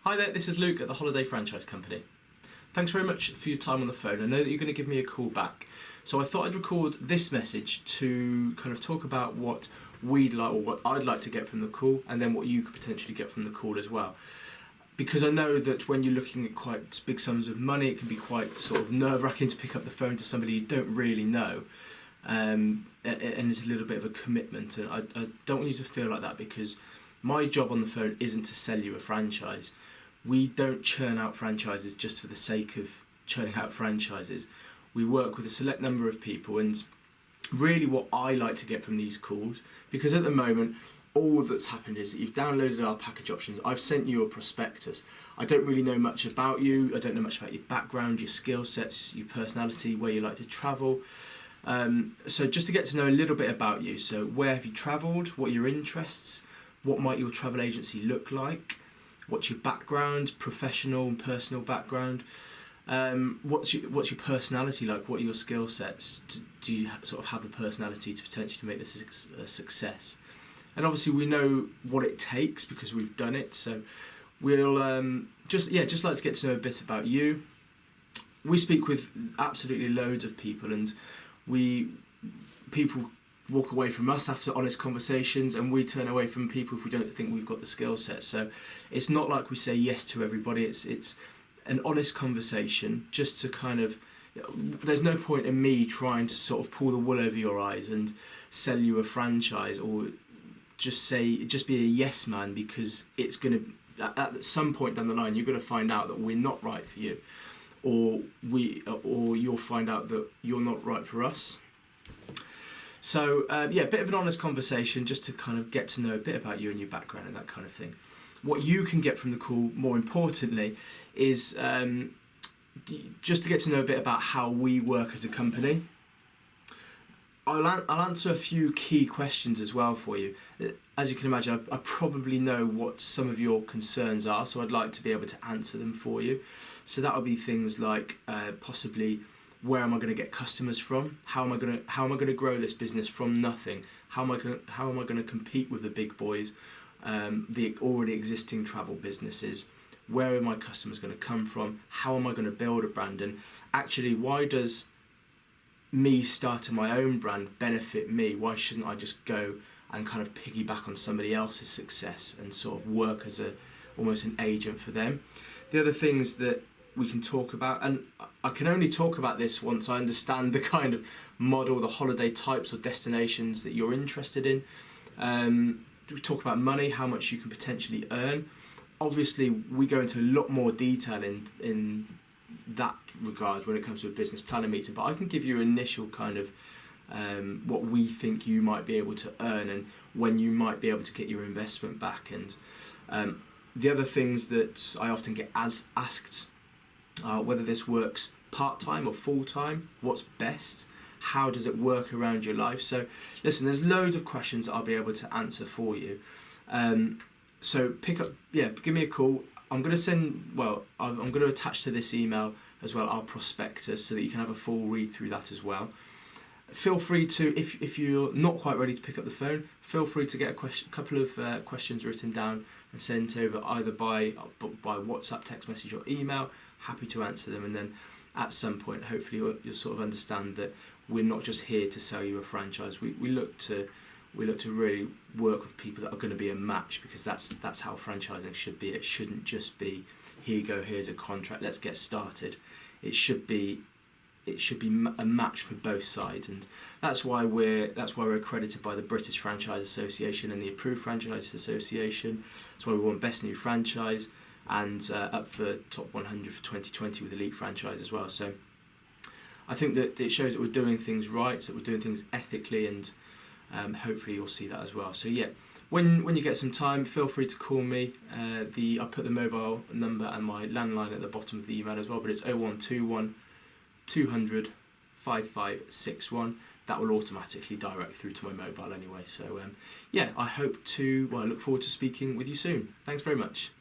Hi there, this is Luke at the Holiday Franchise Company. Thanks very much for your time on the phone. I know that you're going to give me a call back. So I thought I'd record this message to kind of talk about what we'd like or what I'd like to get from the call, and then what you could potentially get from the call as well. Because I know that when you're looking at quite big sums of money, it can be quite sort of nerve-wracking to pick up the phone to somebody you don't really know. And it's a little bit of a commitment, and I don't want you to feel like that, because my job on the phone isn't to sell you a franchise. We don't churn out franchises just for the sake of churning out franchises. We work with a select number of people, and really what I like to get from these calls, because at the moment all that's happened is that you've downloaded our package options, I've sent you a prospectus. I don't really know much about you, I don't know much about your background, your skill sets, your personality, where you like to travel. So just to get to know a little bit about you, so where have you travelled, what are your interests, what might your travel agency look like, what's your background, professional and personal background, what's your personality like, what are your skill sets, do you sort of have the personality to potentially make this a success. And obviously we know what it takes because we've done it, so we'll just like to get to know a bit about you. We speak with absolutely loads of people, and people walk away from us after honest conversations, and we turn away from people if we don't think we've got the skill set. So it's not like we say yes to everybody. It's an honest conversation, just to kind of, there's no point in me trying to sort of pull the wool over your eyes and sell you a franchise, or just be a yes man, because it's going to, at some point down the line, you're going to find out that we're not right for you, or you'll find out that you're not right for us. So a bit of an honest conversation, just to kind of get to know a bit about you and your background and that kind of thing. What you can get from the call, more importantly, is just to get to know a bit about how we work as a company. I'll answer a few key questions as well for you. As you can imagine, I probably know what some of your concerns are, so I'd like to be able to answer them for you. So that'll be things like possibly, where am I going to get customers from? How am I going to grow this business from nothing? How am I going to compete with the big boys, the already existing travel businesses? Where are my customers going to come from? How am I going to build a brand? And actually, why does me starting my own brand benefit me? Why shouldn't I just go and kind of piggyback on somebody else's success and sort of work as almost an agent for them? The other things that we can talk about, and I can only talk about this once I understand the kind of model, the holiday types or destinations that you're interested in. We talk about money, how much you can potentially earn. Obviously, we go into a lot more detail in that regard when it comes to a business planning meeting, but I can give you initial kind of what we think you might be able to earn, and when you might be able to get your investment back. And the other things that I often get asked, whether this works part-time or full-time, what's best, how does it work around your life. So listen, there's loads of questions that I'll be able to answer for you. So give me a call. I'm going to attach to this email as well our prospectus, so that you can have a full read through that as well. Feel free to, if you're not quite ready to pick up the phone, feel free to get a couple of questions written down and sent over either by WhatsApp, text message or email. Happy to answer them, and then at some point hopefully you'll sort of understand that we're not just here to sell you a franchise. We look to really work with people that are going to be a match, because that's how franchising should be. It shouldn't just be, here you go, here's a contract, let's get started. It should be a match for both sides, and that's why we're accredited by the British Franchise Association and the Approved Franchise Association. That's why we won Best New Franchise, and up for Top 100 for 2020 with Elite Franchise as well. So I think that it shows that we're doing things right, that we're doing things ethically, and hopefully you'll see that as well. So yeah, when you get some time, feel free to call me. I'll put the mobile number and my landline at the bottom of the email as well, but it's 0121 200 5561. That will automatically direct through to my mobile anyway. So I look forward to speaking with you soon. Thanks very much.